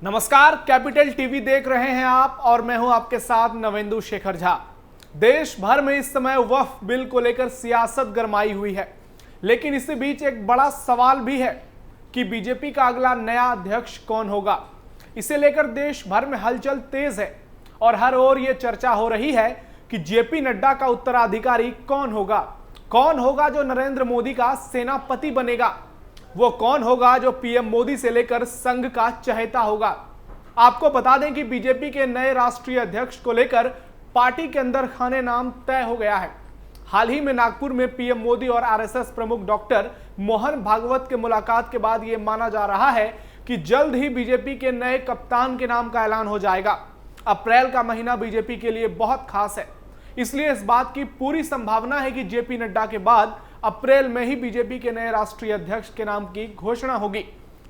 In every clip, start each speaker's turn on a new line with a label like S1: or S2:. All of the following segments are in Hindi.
S1: नमस्कार, कैपिटल टीवी देख रहे हैं आप और मैं हूं आपके साथ नवेंदु शेखर झा। देश भर में इस समय वक्फ बिल को लेकर सियासत गरमाई हुई है, लेकिन इसी बीच एक बड़ा सवाल भी है कि बीजेपी का अगला नया अध्यक्ष कौन होगा। इसे लेकर देश भर में हलचल तेज है और हर ओर ये चर्चा हो रही है कि जेपी नड्डा का उत्तराधिकारी कौन होगा जो नरेंद्र मोदी का सेनापति बनेगा। वो कौन होगा जो पीएम मोदी से लेकर संघ का चहेता होगा। आपको बता दें कि बीजेपी के नए राष्ट्रीय अध्यक्ष को लेकर पार्टी के अंदर खाने नाम तय हो गया है। हाल ही में नागपुर में पीएम मोदी और आरएसएस प्रमुख डॉक्टर मोहन भागवत के मुलाकात के बाद यह माना जा रहा है कि जल्द ही बीजेपी के नए कप्तान के नाम का ऐलान हो जाएगा। अप्रैल का महीना बीजेपी के लिए बहुत खास है, इसलिए इस बात की पूरी संभावना है कि जेपी नड्डा के बाद अप्रैल में ही बीजेपी के नए राष्ट्रीय अध्यक्ष के नाम की घोषणा होगी।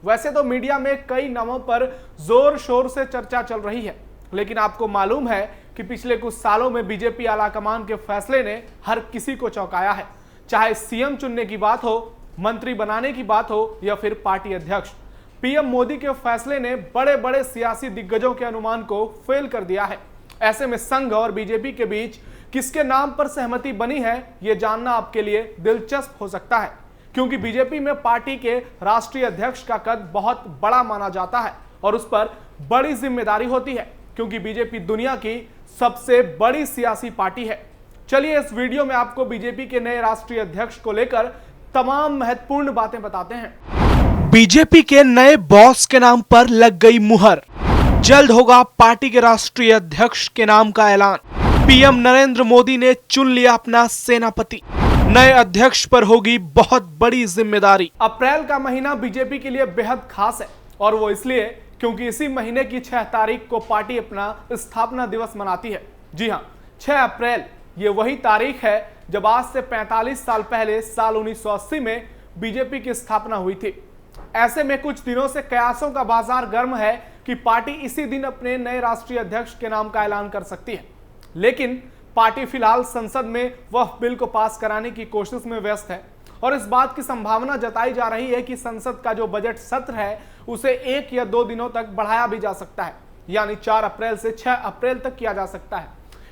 S1: वैसे तो मीडिया में कई नामों पर जोर शोर से चर्चा चल रही है, लेकिन आपको मालूम है कि पिछले कुछ सालों में बीजेपी आलाकमान के फैसले ने हर किसी को चौंकाया है। चाहे सीएम चुनने की बात हो, मंत्री बनाने की बात हो या फिर पार्टी अध्यक्ष, पीएम मोदी के फैसले ने बड़े बड़े सियासी दिग्गजों के अनुमान को फेल कर दिया है। ऐसे में संघ और बीजेपी के बीच किसके नाम पर सहमति बनी है, यह जानना आपके लिए दिलचस्प हो सकता है, क्योंकि बीजेपी में पार्टी के राष्ट्रीय अध्यक्ष का कद बहुत बड़ा माना जाता है और उस पर बड़ी जिम्मेदारी होती है, क्योंकि बीजेपी दुनिया की सबसे बड़ी सियासी पार्टी है। चलिए इस वीडियो में आपको बीजेपी के नए राष्ट्रीय अध्यक्ष को लेकर तमाम महत्वपूर्ण बातें बताते हैं।
S2: बीजेपी के नए बॉस के नाम पर लग गई मुहर। जल्द होगा पार्टी के राष्ट्रीय अध्यक्ष के नाम का ऐलान। पीएम नरेंद्र मोदी ने चुन लिया अपना सेनापति। नए अध्यक्ष पर होगी बहुत बड़ी जिम्मेदारी।
S1: अप्रैल का महीना बीजेपी के लिए बेहद खास है, और वो इसलिए क्योंकि इसी महीने की 6 तारीख को पार्टी अपना स्थापना दिवस मनाती है। जी हां, 6 अप्रैल ये वही तारीख है जब आज से 45 साल पहले साल 1980 में बीजेपी की स्थापना हुई थी। ऐसे में कुछ दिनों से कयासों का बाजार गर्म है कि पार्टी इसी दिन अपने नए राष्ट्रीय अध्यक्ष के नाम का ऐलान कर सकती है, लेकिन पार्टी फिलहाल संसद में वक्फ बिल को पास कराने की कोशिश में व्यस्त है और इस बात की संभावना जताई जा रही है कि संसद का जो बजट सत्र है उसे 1 या 2 दिनों तक बढ़ाया भी जा सकता है, यानी 4 अप्रैल से 6 अप्रैल तक किया जा सकता है।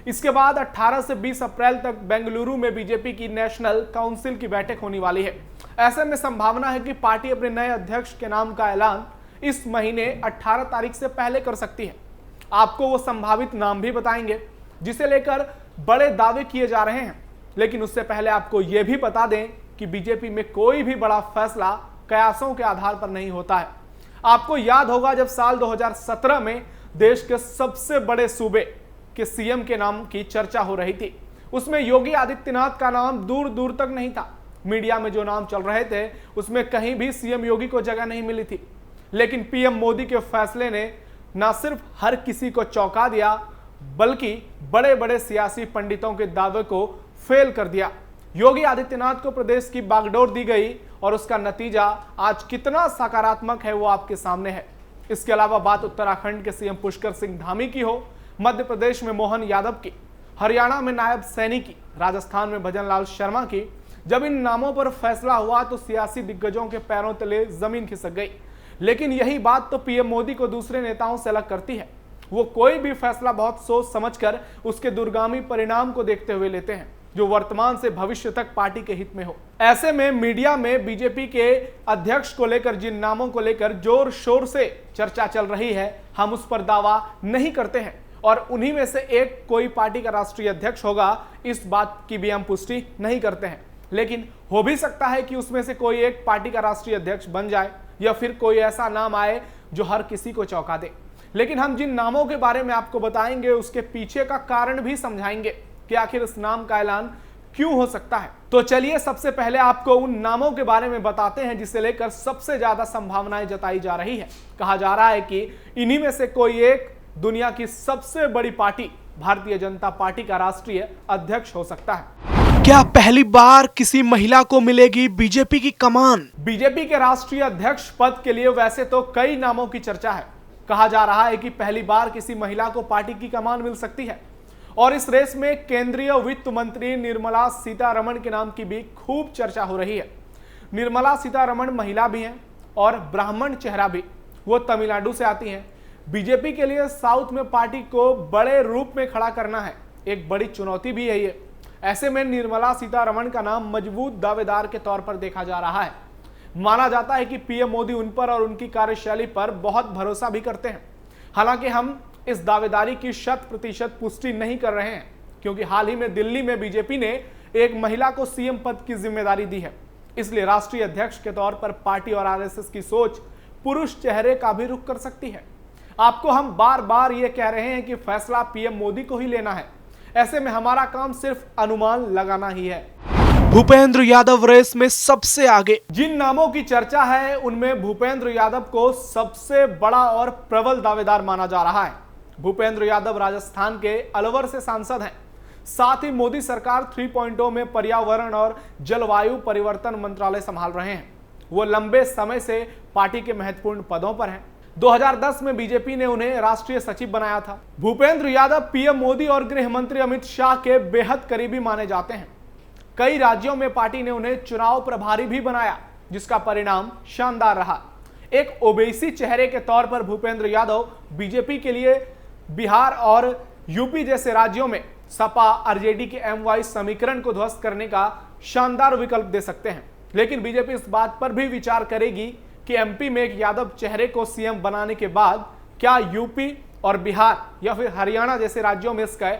S1: इसके बाद 18 से 20 अप्रैल तक बेंगलुरु में बीजेपी की नेशनल काउंसिल की बैठक होने वाली है। ऐसे में संभावना है कि पार्टी अपने नए अध्यक्ष के नाम का ऐलान इस महीने 18 तारीख से पहले कर सकती है। आपको वो संभावित नाम भी बताएंगे जिसे लेकर बड़े दावे किए जा रहे हैं, लेकिन उससे पहले आपको यह भी बता दें कि बीजेपी में कोई भी बड़ा फैसला कयासों के आधार पर नहीं होता है। आपको याद होगा जब साल 2017 में देश के सबसे बड़े सूबे के सीएम के नाम की चर्चा हो रही थी, उसमें योगी आदित्यनाथ का नाम दूर दूर तक नहीं था। मीडिया में जो नाम चल रहे थे उसमें कहीं भी सीएम योगी को जगह नहीं मिली थी, लेकिन पीएम मोदी के फैसले ने न सिर्फ हर किसी को चौंका दिया, बल्कि बड़े बड़े सियासी पंडितों के दावे को फेल कर दिया। योगी आदित्यनाथ को प्रदेश की बागडोर दी गई और उसका नतीजा आज कितना सकारात्मक है वो आपके सामने है। इसके अलावा बात उत्तराखंड के सीएम पुष्कर सिंह धामी की हो, मध्य प्रदेश में मोहन यादव की, हरियाणा में नायब सैनी की, राजस्थान में भजनलाल शर्मा की, जब इन नामों पर फैसला हुआ तो सियासी दिग्गजों के पैरों तले जमीन खिसक गई। लेकिन यही बात तो पीएम मोदी को दूसरे नेताओं से अलग करती है। वो कोई भी फैसला बहुत सोच समझकर उसके दूरगामी परिणाम को देखते हुए लेते हैं, जो वर्तमान से भविष्य तक पार्टी के हित में हो। ऐसे में मीडिया में बीजेपी के अध्यक्ष को लेकर जिन नामों को लेकर जोर शोर से चर्चा चल रही है, हम उस पर दावा नहीं करते हैं और उन्हीं में से एक कोई पार्टी का राष्ट्रीय अध्यक्ष होगा, इस बात की भी हम पुष्टि नहीं करते हैं। लेकिन हो भी सकता है कि उसमें से कोई एक पार्टी का राष्ट्रीय अध्यक्ष बन जाए या फिर कोई ऐसा नाम आए जो हर किसी को चौंका दे। लेकिन हम जिन नामों के बारे में आपको बताएंगे उसके पीछे का कारण भी समझाएंगे कि आखिर इस नाम का ऐलान क्यों हो सकता है। तो चलिए सबसे पहले आपको उन नामों के बारे में बताते हैं जिसे लेकर सबसे ज्यादा संभावनाएं जताई जा रही है। कहा जा रहा है कि इन्हीं में से कोई एक दुनिया की सबसे बड़ी पार्टी भारतीय जनता पार्टी का राष्ट्रीय अध्यक्ष हो सकता है।
S2: क्या पहली बार किसी महिला को मिलेगी बीजेपी की कमान?
S1: बीजेपी के राष्ट्रीय अध्यक्ष पद के लिए वैसे तो कई नामों की चर्चा है। कहा जा रहा है कि पहली बार किसी महिला को पार्टी की कमान मिल सकती है और इस रेस में केंद्रीय वित्त मंत्री निर्मला सीतारमण के नाम की भी खूब चर्चा हो रही है। निर्मला सीतारमण महिला भी हैं और ब्राह्मण चेहरा भी। वो तमिलनाडु से आती हैं। बीजेपी के लिए साउथ में पार्टी को बड़े रूप में खड़ा करना है एक बड़ी चुनौती भी है ये। ऐसे में निर्मला सीतारमण का नाम मजबूत दावेदार के तौर पर देखा जा रहा है। माना जाता है कि पीएम मोदी उन पर और उनकी कार्यशैली पर बहुत भरोसा भी करते हैं। हालांकि हम इस दावेदारी की 100% पुष्टि नहीं कर रहे हैं, क्योंकि हाल ही में दिल्ली में बीजेपी ने एक महिला को सीएम पद की जिम्मेदारी दी है। इसलिए राष्ट्रीय अध्यक्ष के तौर पर पार्टी और आरएसएस की सोच पुरुष चेहरे का भी रुख कर सकती है। आपको हम बार बार ये कह रहे हैं कि फैसला पीएम मोदी को ही लेना है। ऐसे में हमारा काम सिर्फ अनुमान लगाना ही है।
S2: भूपेंद्र यादव रेस में सबसे आगे।
S1: जिन नामों की चर्चा है उनमें भूपेंद्र यादव को सबसे बड़ा और प्रबल दावेदार माना जा रहा है। भूपेंद्र यादव राजस्थान के अलवर से सांसद हैं। साथ ही मोदी सरकार 3.0 में पर्यावरण और जलवायु परिवर्तन मंत्रालय संभाल रहे हैं। वो लंबे समय से पार्टी के महत्वपूर्ण पदों पर हैं। 2010 में बीजेपी ने उन्हें राष्ट्रीय सचिव बनाया था। भूपेंद्र यादव पीएम मोदी और गृह मंत्री अमित शाह के बेहद करीबी माने जाते हैं। कई राज्यों में पार्टी ने उन्हें चुनाव प्रभारी भी बनाया, जिसका परिणाम शानदार रहा। एक ओबीसी चेहरे के तौर पर भूपेंद्र यादव बीजेपी के लिए बिहार और यूपी जैसे राज्यों में सपा आरजेडी के एम समीकरण को ध्वस्त करने का शानदार विकल्प दे सकते हैं। लेकिन बीजेपी इस बात पर भी विचार करेगी कि एमपी में एक यादव चेहरे को सीएम बनाने के बाद क्या यूपी और बिहार या फिर हरियाणा जैसे राज्यों में इसका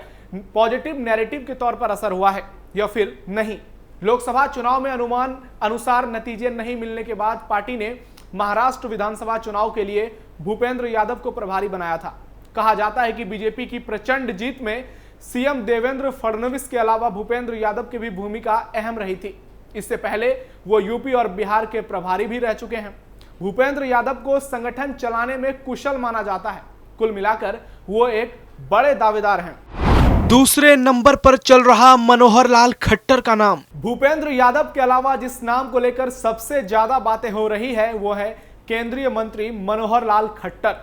S1: पॉजिटिव नैरेटिव के तौर पर असर हुआ है या फिर नहीं। लोकसभा चुनाव में अनुमान अनुसार नतीजे नहीं मिलने के बाद पार्टी ने महाराष्ट्र विधानसभा चुनाव के लिए भूपेंद्र यादव को प्रभारी बनाया था। कहा जाता है कि बीजेपी की प्रचंड जीत में सीएम देवेंद्र फडणवीस के अलावा भूपेंद्र यादव की भी भूमिका अहम रही थी। इससे पहले वो यूपी और बिहार के प्रभारी भी रह चुके हैं। भूपेंद्र यादव को संगठन चलाने में कुशल माना जाता है। कुल मिलाकर वो एक बड़े दावेदार हैं।
S2: दूसरे नंबर पर चल रहा मनोहर लाल खट्टर का नाम।
S1: भूपेंद्र यादव के अलावा जिस नाम को लेकर सबसे ज्यादा बातें हो रही है वो है केंद्रीय मंत्री मनोहर लाल खट्टर।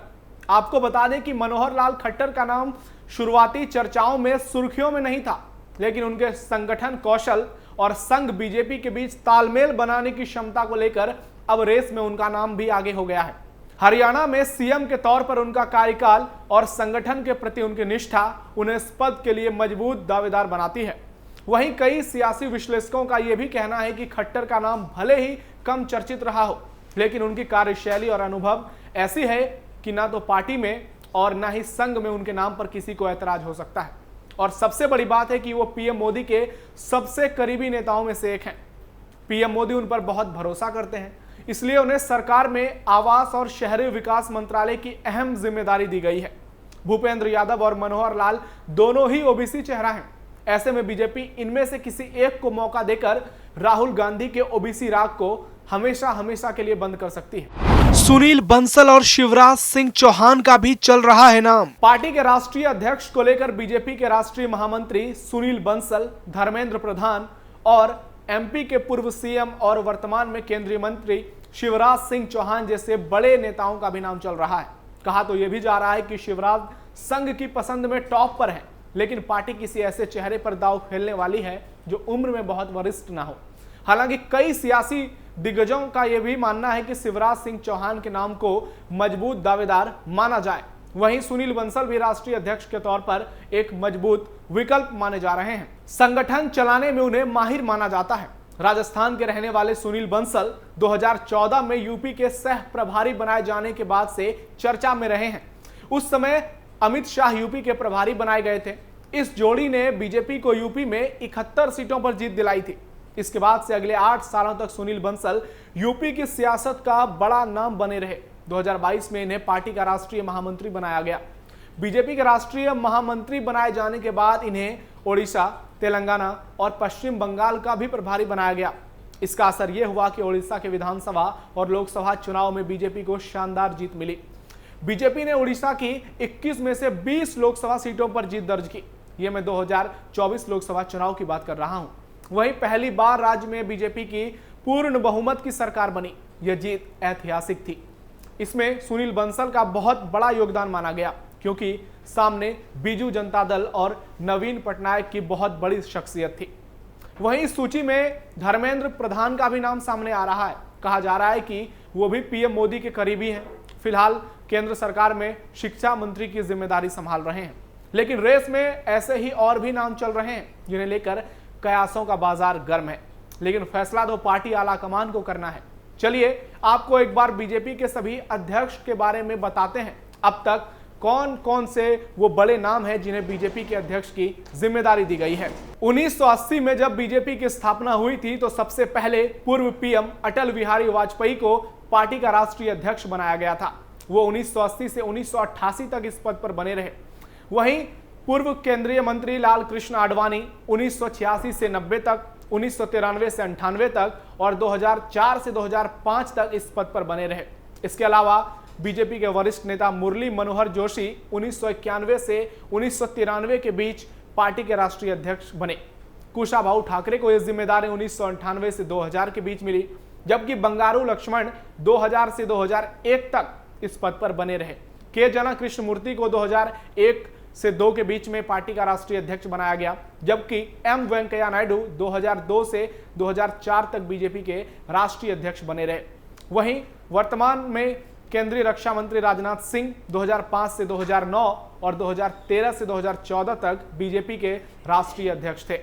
S1: आपको बता दें कि मनोहर लाल खट्टर का नाम शुरुआती चर्चाओं में सुर्खियों में नहीं था, लेकिन उनके संगठन कौशल और संघ बीजेपी के बीच तालमेल बनाने की क्षमता को लेकर अब रेस में उनका नाम भी आगे हो गया है। हरियाणा में सीएम के तौर पर उनका कार्यकाल और संगठन के प्रति उनकी निष्ठा उन्हें इस पद के लिए मजबूत दावेदार बनाती है। वहीं कई सियासी विश्लेषकों का यह भी कहना है कि खट्टर का नाम भले ही कम चर्चित रहा हो, लेकिन उनकी कार्यशैली और अनुभव ऐसी है कि ना तो पार्टी में और ना ही संघ में उनके नाम पर किसी को ऐतराज हो सकता है। और सबसे बड़ी बात है कि वो पीएम मोदी के सबसे करीबी नेताओं में से एक हैं। पीएम मोदी उन पर बहुत भरोसा करते हैं, इसलिए उन्हें सरकार में आवास और शहरी विकास मंत्रालय की अहम जिम्मेदारी दी गई है। भूपेंद्र यादव और मनोहर लाल दोनों ही ओबीसी चेहरा हैं। ऐसे में बीजेपी इनमें से किसी एक को मौका देकर राहुल गांधी के ओबीसी राग को हमेशा हमेशा के लिए बंद कर सकती है।
S2: सुनील बंसल और शिवराज सिंह चौहान का भी चल रहा है नाम।
S1: पार्टी के राष्ट्रीय अध्यक्ष को लेकर बीजेपी के राष्ट्रीय महामंत्री सुनील बंसल, धर्मेंद्र प्रधान और एमपी के पूर्व सीएम और वर्तमान में केंद्रीय मंत्री शिवराज सिंह चौहान जैसे बड़े नेताओं का भी नाम चल रहा है। कहा तो यह भी जा रहा है कि शिवराज संघ की पसंद में टॉप पर है, लेकिन पार्टी किसी ऐसे चेहरे पर दांव खेलने वाली है जो उम्र में बहुत वरिष्ठ ना हो। हालांकि कई सियासी दिग्गजों का यह भी मानना है कि शिवराज सिंह चौहान के नाम को मजबूत दावेदार माना जाए। वहीं सुनील बंसल भी राष्ट्रीय अध्यक्ष के तौर पर एक मजबूत विकल्प माने जा रहे हैं। संगठन चलाने में उन्हें माहिर माना जाता है। राजस्थान के रहने वाले सुनील बंसल 2014 में यूपी के सह प्रभारी बनाए जाने के बाद से चर्चा में रहे हैं। उस समय अमित शाह यूपी के प्रभारी बनाए गए थे। इस जोड़ी ने बीजेपी को यूपी में 71 सीटों पर जीत दिलाई थी। इसके बाद से अगले 8 सालों तक सुनील बंसल यूपी की सियासत का बड़ा नाम बने रहे। 2022 में इन्हें पार्टी का राष्ट्रीय महामंत्री बनाया गया। बीजेपी के राष्ट्रीय महामंत्री बनाए जाने के बाद इन्हें ओडिशा, तेलंगाना और पश्चिम बंगाल का भी प्रभारी बनाया गया। इसका असर यह हुआ कि ओडिशा के विधानसभा और लोकसभा चुनाव में बीजेपी को शानदार जीत मिली। बीजेपी ने ओडिशा की 21 में से 20 लोकसभा सीटों पर जीत दर्ज की। यह मैं 2024 लोकसभा चुनाव की बात कर रहा हूं। वहीं पहली बार राज्य में बीजेपी की पूर्ण बहुमत की सरकार बनी। यह जीत ऐतिहासिक थी। इसमें सुनील बंसल का बहुत बड़ा योगदान माना गया, क्योंकि सामने बीजू जनता दल और नवीन पटनायक की बहुत बड़ी शख्सियत थी। वहीं इस सूची में धर्मेंद्र प्रधान का भी नाम सामने आ रहा है। कहा जा रहा है कि वो भी पीएम मोदी के करीबी हैं। फिलहाल केंद्र सरकार में शिक्षा मंत्री की जिम्मेदारी संभाल रहे हैं। लेकिन रेस में ऐसे ही और भी नाम चल रहे हैं जिन्हें लेकर कयासों का बाजार गर्म है, लेकिन फैसला तो पार्टी आला कमान को करना है। चलिए आपको एक बार बीजेपी के सभी अध्यक्ष के बारे में बताते हैं। अब तक कौन कौन से वो बड़े नाम हैं जिन्हें बीजेपी के अध्यक्ष की जिम्मेदारी दी गई है। 1980 में जब बीजेपी की स्थापना हुई थी तो सबसे पहले पूर्व पीएम अटल बिहारी वाजपेयी को पार्टी का राष्ट्रीय अध्यक्ष बनाया गया था। वो 1980 से 1988 तक इस पद पर बने रहे। वहीं पूर्व केंद्रीय मंत्री लाल कृष्ण आडवाणी 1986 से 90 तक, 1993 से 98 तक और 2004 से 2005 तक इस पद पर बने रहे। इसके अलावा बीजेपी के वरिष्ठ नेता मुरली मनोहर जोशी 1991 से 1993 के बीच पार्टी के राष्ट्रीय अध्यक्ष बने। कुशाभाऊ ठाकरे को यह जिम्मेदारी 1998 से 2000 के बीच मिली, जबकि बंगारू लक्ष्मण 2000 से 2001 तक इस पद पर बने रहे। के जना कृष्णमूर्ति को 2001 से 2 के बीच में पार्टी का राष्ट्रीय अध्यक्ष बनाया गया, जबकि एम वेंकैया नायडू 2002 से 2004 तक बीजेपी के राष्ट्रीय अध्यक्ष बने रहे। वहीं वर्तमान में केंद्रीय रक्षा मंत्री राजनाथ सिंह 2005 से 2009 और 2013 से 2014 तक बीजेपी के राष्ट्रीय अध्यक्ष थे।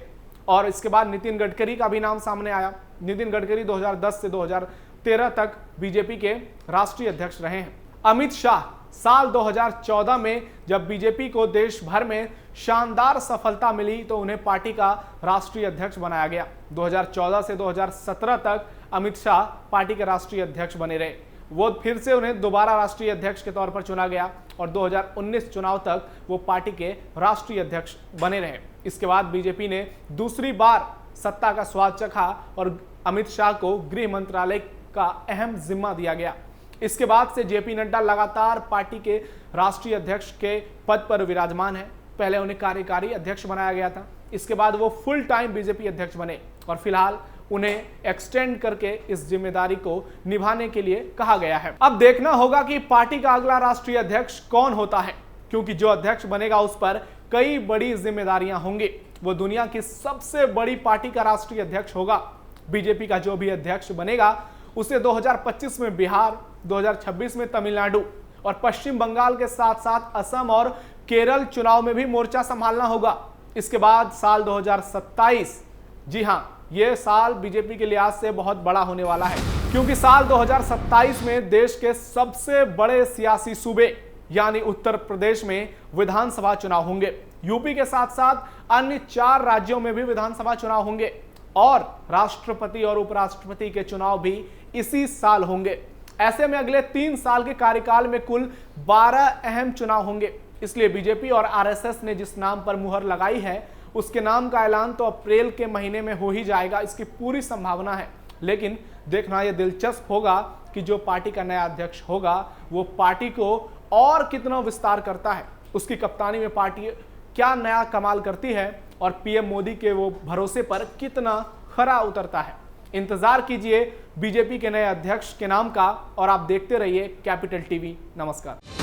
S1: और इसके बाद नितिन गडकरी का भी नाम सामने आया। नितिन गडकरी 2010 से 2013 तक बीजेपी के राष्ट्रीय अध्यक्ष रहे हैं। अमित शाह साल 2014 में जब बीजेपी को देश भर में शानदार सफलता मिली तो उन्हें पार्टी का राष्ट्रीय अध्यक्ष बनाया गया। 2014 से 2017 तक अमित शाह पार्टी के राष्ट्रीय अध्यक्ष बने रहे। वो फिर से उन्हें दोबारा राष्ट्रीय अध्यक्ष के तौर पर चुना गया और 2019 चुनाव तक वो पार्टी के राष्ट्रीय अध्यक्ष बने रहे। इसके बाद बीजेपी ने दूसरी बार सत्ता का स्वाद चखा और अमित शाह को गृह मंत्रालय का अहम जिम्मा दिया गया। इसके बाद से जेपी नड्डा लगातार पार्टी के राष्ट्रीय अध्यक्ष के पद पर विराजमान है। पहले उन्हें कार्यकारी अध्यक्ष बनाया गया था, इसके बाद वो फुल टाइम बीजेपी अध्यक्ष बने और फिलहाल उन्हें एक्सटेंड करके इस जिम्मेदारी को निभाने के लिए कहा गया है। अब देखना होगा कि पार्टी का अगला राष्ट्रीय अध्यक्ष कौन होता है, क्योंकि जो अध्यक्ष बनेगा उस पर कई बड़ी जिम्मेदारियां होंगी। वो दुनिया की सबसे बड़ी पार्टी का राष्ट्रीय अध्यक्ष होगा। बीजेपी का जो भी अध्यक्ष बनेगा उसे 2025 में बिहार, 2026 में तमिलनाडु और पश्चिम बंगाल के साथ साथ असम और केरल चुनाव में भी मोर्चा संभालना होगा। इसके बाद साल 2027, जी हां, यह साल बीजेपी के लिहाज से बहुत बड़ा होने वाला है, क्योंकि साल 2027 में देश के सबसे बड़े सियासी सूबे यानी उत्तर प्रदेश में विधानसभा चुनाव होंगे। यूपी के साथ साथ अन्य 4 राज्यों में भी विधानसभा चुनाव होंगे और राष्ट्रपति और उपराष्ट्रपति के चुनाव भी इसी साल होंगे। ऐसे में अगले 3 साल के कार्यकाल में कुल 12 अहम चुनाव होंगे। इसलिए बीजेपी और आरएसएस ने जिस नाम पर मुहर लगाई है उसके नाम का ऐलान तो अप्रैल के महीने में हो ही जाएगा, इसकी पूरी संभावना है। लेकिन देखना यह दिलचस्प होगा कि जो पार्टी का नया अध्यक्ष होगा वो पार्टी को और कितना विस्तार करता है, उसकी कप्तानी में पार्टी क्या नया कमाल करती है और पीएम मोदी के वो भरोसे पर कितना खरा उतरता है। इंतजार कीजिए बीजेपी के नए अध्यक्ष के नाम का और आप देखते रहिए कैपिटल टीवी। नमस्कार।